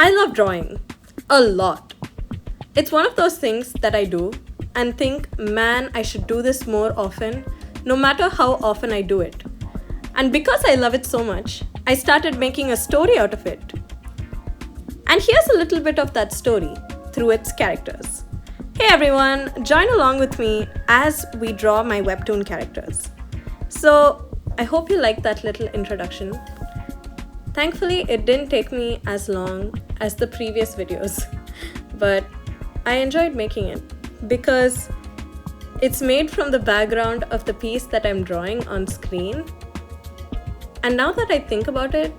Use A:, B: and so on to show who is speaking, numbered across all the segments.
A: I love drawing a lot. It's one of those things that I do and think, man, I should do this more often, no matter how often I do it. And because I love it so much, I started making a story out of it. And here's a little bit of that story through its characters. Hey everyone, join along with me as we draw my webtoon characters. So, I hope you liked that little introduction. Thankfully, it didn't take me as long as the previous videos, but I enjoyed making it because it's made from the background of the piece that I'm drawing on screen. And now that I think about it,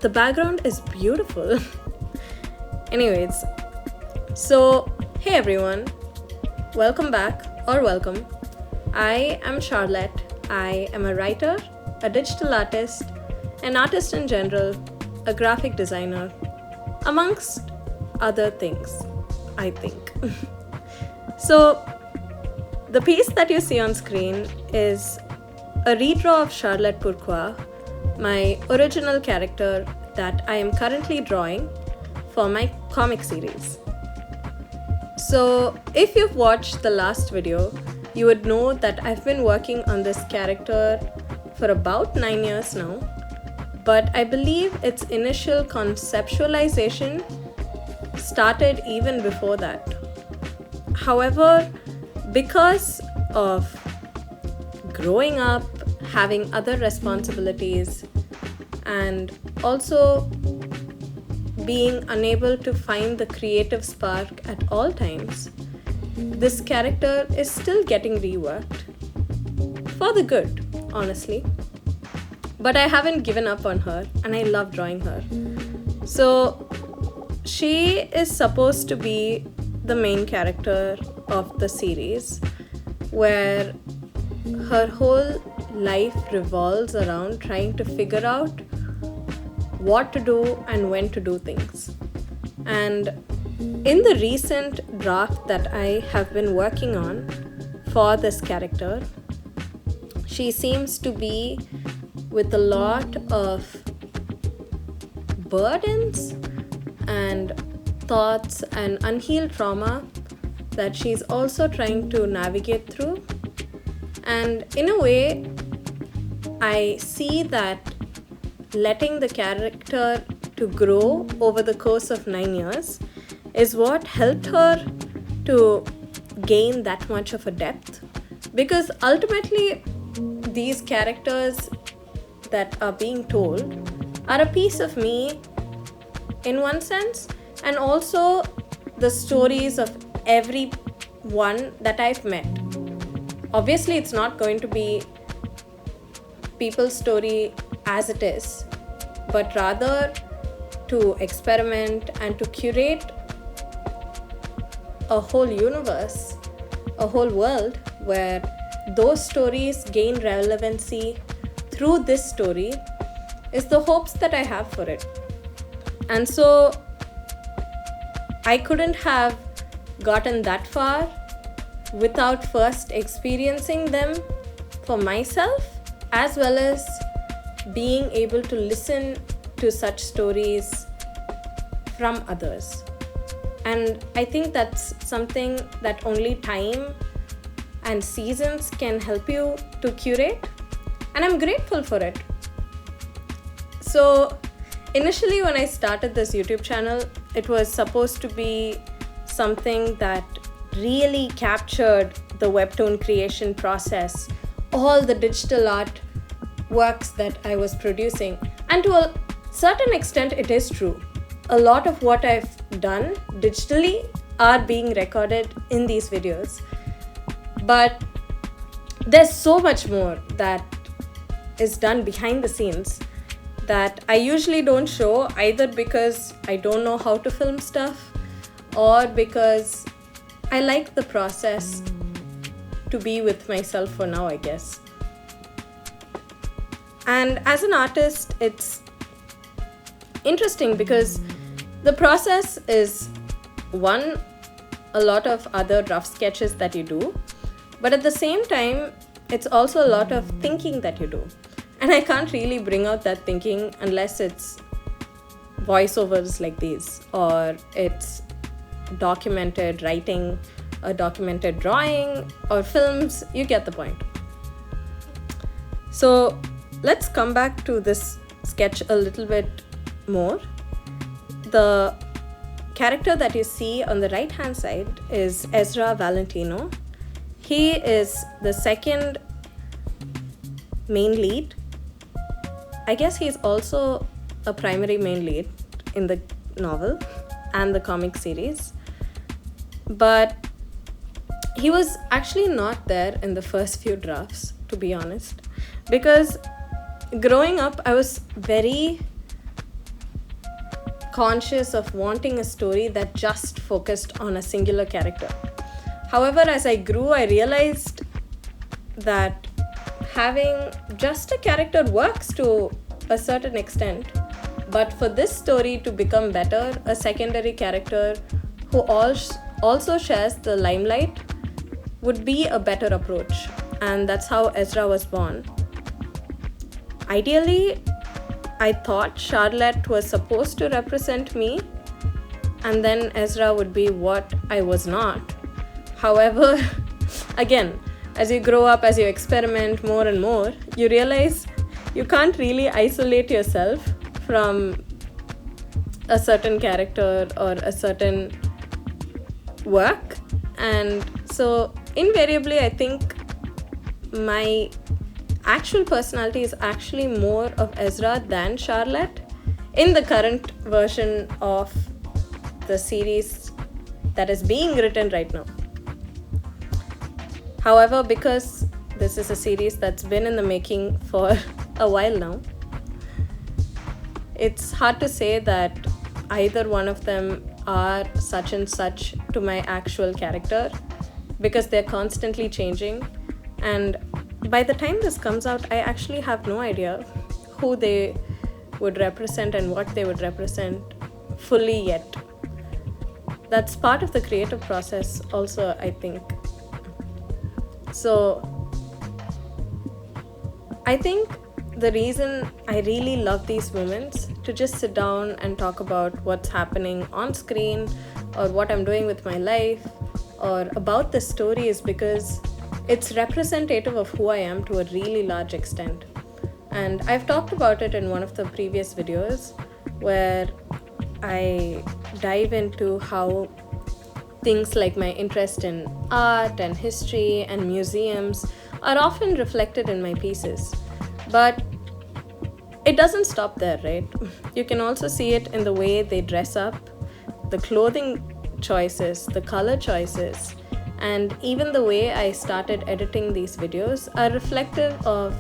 A: the background is beautiful. Anyways, so hey everyone, welcome back or welcome. I am Charlotte. I am a writer, a digital artist, an artist in general, a graphic designer, amongst other things, I think. So, the piece that you see on screen is a redraw of Charlotte Pourquoi, my original character that I am currently drawing for my comic series. So, if you've watched the last video, you would know that I've been working on this character for about 9 years now, but I believe its initial conceptualization started even before that. However, because of growing up, having other responsibilities, and also being unable to find the creative spark at all times, this character is still getting reworked. For the good, honestly. But I haven't given up on her, and I love drawing her. So, she is supposed to be the main character of the series, where her whole life revolves around trying to figure out what to do and when to do things. And in the recent draft that I have been working on for this character, she seems to be with a lot of burdens and thoughts and unhealed trauma that she's also trying to navigate through. And in a way, I see that letting the character to grow over the course of 9 years is what helped her to gain that much of a depth. Because ultimately, these characters that are being told are a piece of me in one sense, and also the stories of everyone that I've met. Obviously, it's not going to be people's story as it is, but rather to experiment and to curate a whole universe, a whole world where those stories gain relevancy through this story is the hopes that I have for it. And so I couldn't have gotten that far without first experiencing them for myself, as well as being able to listen to such stories from others. And I think that's something that only time and seasons can help you to curate, and I'm grateful for it. So initially when I started this YouTube channel, it was supposed to be something that really captured the webtoon creation process, all the digital art works that I was producing. And to a certain extent, it is true. A lot of what I've done digitally are being recorded in these videos. But there's so much more that is done behind the scenes that I usually don't show, either because I don't know how to film stuff or because I like the process to be with myself for now, I guess. And as an artist, it's interesting because the process is one, a lot of other rough sketches that you do, but at the same time, it's also a lot of thinking that you do. And I can't really bring out that thinking unless it's voiceovers like these, or it's documented writing, a documented drawing, or films. You get the point. So let's come back to this sketch a little bit more. The character that you see on the right hand side is Ezra Valentino. He is the second main lead. I guess he's also a primary main lead in the novel and the comic series. But he was actually not there in the first few drafts, to be honest. Because growing up, I was very conscious of wanting a story that just focused on a singular character. However, as I grew, I realized that having just a character works to a certain extent. But for this story to become better, a secondary character who also shares the limelight would be a better approach. And that's how Ezra was born. Ideally, I thought Charlotte was supposed to represent me, and then Ezra would be what I was not. However, again, as you grow up, as you experiment more and more, you realize you can't really isolate yourself from a certain character or a certain work. And so invariably, I think my actual personality is actually more of Ezra than Charlotte in the current version of the series that is being written right now. However, because this is a series that's been in the making for a while now, it's hard to say that either one of them are such and such to my actual character, because they're constantly changing. And by the time this comes out, I actually have no idea who they would represent and what they would represent fully yet. That's part of the creative process also, I think. So I think the reason I really love these moments to just sit down and talk about what's happening on screen or what I'm doing with my life or about the story is because it's representative of who I am to a really large extent. And I've talked about it in one of the previous videos where I dive into how things like my interest in art and history and museums are often reflected in my pieces. But it doesn't stop there, right? You can also see it in the way they dress up, the clothing choices, the color choices, and even the way I started editing these videos are reflective of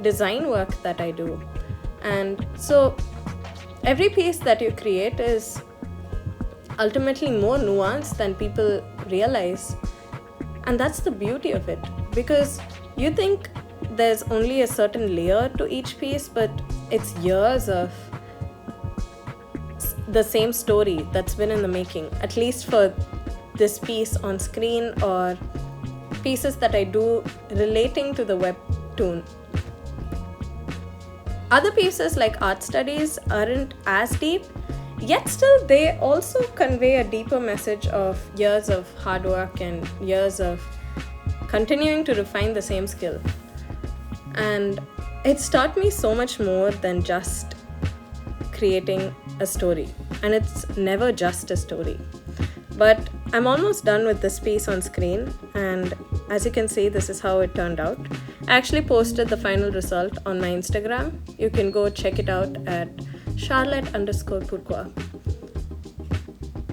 A: design work that I do. And so every piece that you create is ultimately more nuanced than people realize. And that's the beauty of it, because you think there's only a certain layer to each piece, but it's years of the same story that's been in the making, at least for this piece on screen or pieces that I do relating to the webtoon. Other pieces like art studies aren't as deep, yet still they also convey a deeper message of years of hard work and years of continuing to refine the same skill. And it's taught me so much more than just creating a story. And it's never just a story. But I'm almost done with this piece on screen, and as you can see, this is how it turned out. I actually posted the final result on my Instagram. You can go check it out at Charlotte_Pourquoi.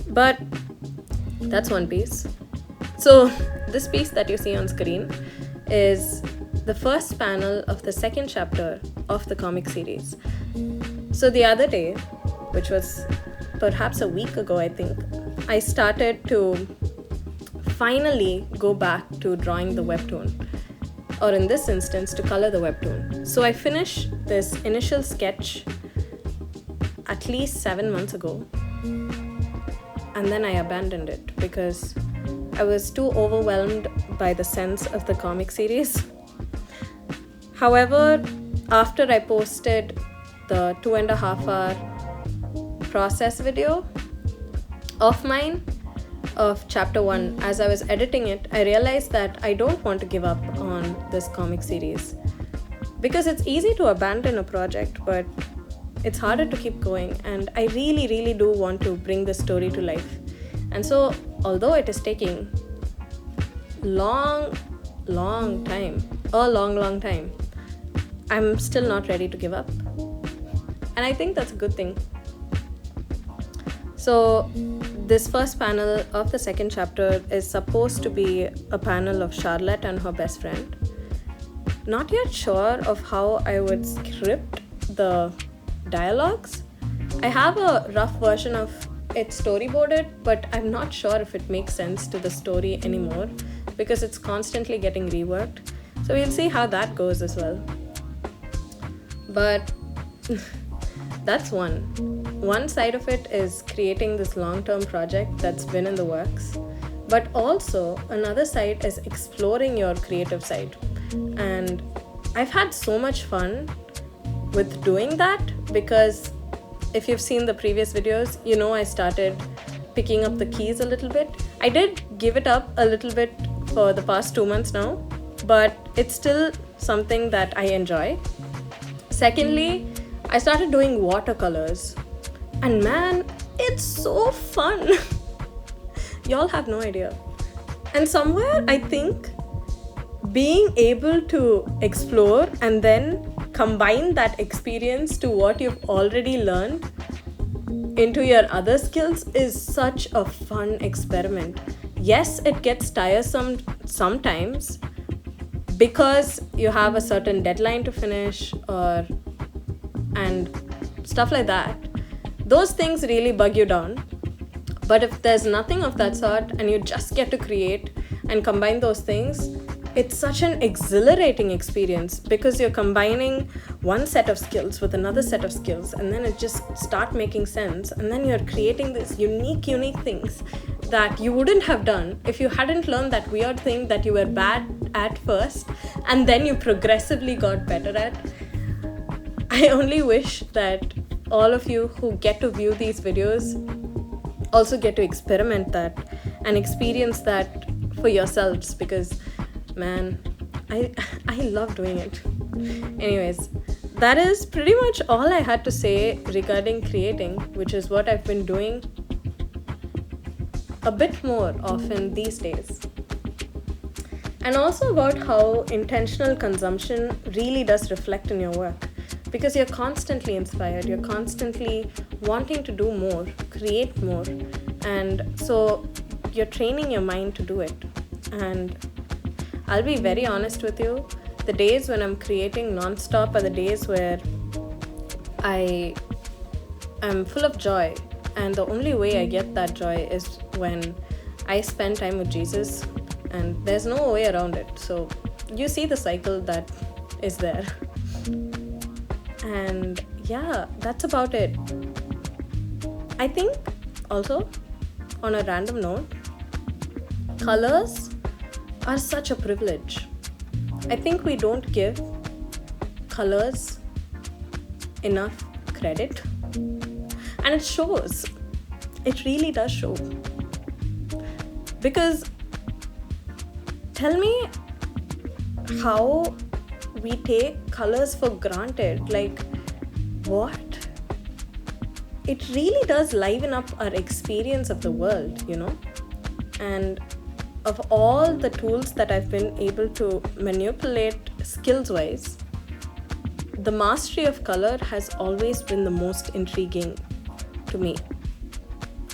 A: But that's one piece. So this piece that you see on screen is the first panel of the second chapter of the comic series. So the other day, which was perhaps a week ago, I think, I started to finally go back to drawing the webtoon, or in this instance, to color the webtoon. So I finished this initial sketch at least 7 months ago, and then I abandoned it because I was too overwhelmed by the sense of the comic series. However, after I posted the 2.5 hour process video of mine of chapter 1. As I was editing it, I realized that I don't want to give up on this comic series, because it's easy to abandon a project, but it's harder to keep going, and I really, really do want to bring this story to life. And so, although it is taking a long time, I'm still not ready to give up. And I think that's a good thing. So, this first panel of the second chapter is supposed to be a panel of Charlotte and her best friend. Not yet sure of how I would script the dialogues. I have a rough version of it storyboarded, but I'm not sure if it makes sense to the story anymore because it's constantly getting reworked. So we'll see how that goes as well. But that's one side of it is creating this long-term project that's been in the works, but also another side is exploring your creative side. And I've had so much fun with doing that, because if you've seen the previous videos, you know I started picking up the keys a little bit. I did give it up a little bit for the past 2 months now, but it's still something that I enjoy. Secondly, I started doing watercolors, and man, it's so fun. Y'all have no idea. And somewhere I think being able to explore and then combine that experience to what you've already learned into your other skills is such a fun experiment. Yes, it gets tiresome sometimes because you have a certain deadline to finish and stuff like that. Those things really bug you down. But if there's nothing of that sort and you just get to create and combine those things, it's such an exhilarating experience because you're combining one set of skills with another set of skills, and then it just start making sense, and then you're creating these unique things that you wouldn't have done if you hadn't learned that weird thing that you were bad at first and then you progressively got better at. I only wish that all of you who get to view these videos also get to experiment that and experience that for yourselves, because man, I love doing it. Anyways, that is pretty much all I had to say regarding creating, which is what I've been doing a bit more often these days. And also about how intentional consumption really does reflect in your work, because you're constantly inspired, you're constantly wanting to do more, create more, and so you're training your mind to do it. And I'll be very honest with you, the days when I'm creating non-stop are the days where I am full of joy, and the only way I get that joy is when I spend time with Jesus, and there's no way around it. So you see the cycle that is there. And yeah, that's about it. I think also, on a random note, colors are such a privilege. I think we don't give colors enough credit, and it shows. It really does show. Because tell me how we take colors for granted. Like, what? It really does liven up our experience of the world, you know? And of all the tools that I've been able to manipulate skills-wise, the mastery of color has always been the most intriguing to me.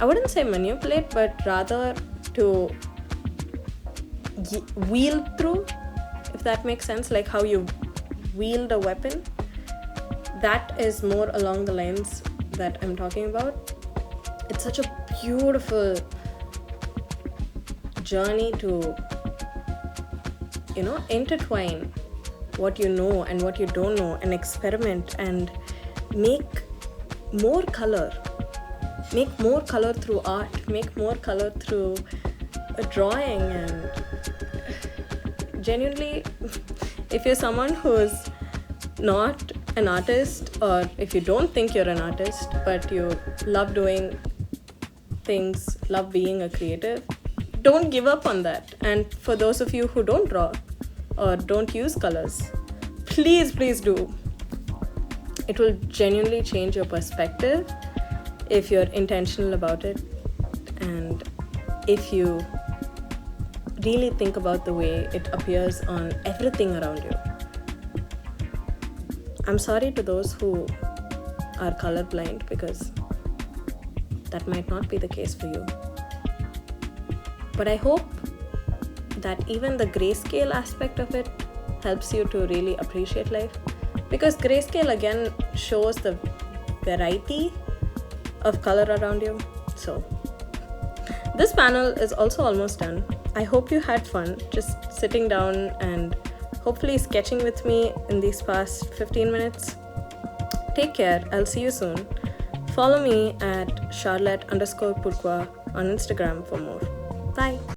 A: I wouldn't say manipulate, but rather to wield through, if that makes sense, like how you wield a weapon. That is more along the lines that I'm talking about. It's such a beautiful journey to, intertwine what you know and what you don't know, and experiment and make more color through art, make more color through a drawing. And genuinely, if you're someone who's not an artist, or if you don't think you're an artist, but you love doing things, love being a creative, don't give up on that. And for those of you who don't draw or don't use colors, please do. It will genuinely change your perspective if you're intentional about it, and if you really think about the way it appears on everything around you. I'm sorry to those who are colorblind, because that might not be the case for you. But I hope that even the grayscale aspect of it helps you to really appreciate life, because grayscale again shows the variety of color around you. So this panel is also almost done. I hope you had fun just sitting down and hopefully sketching with me in these past 15 minutes. Take care. I'll see you soon. Follow me at Charlotte_Pourquoi on Instagram for more. Bye.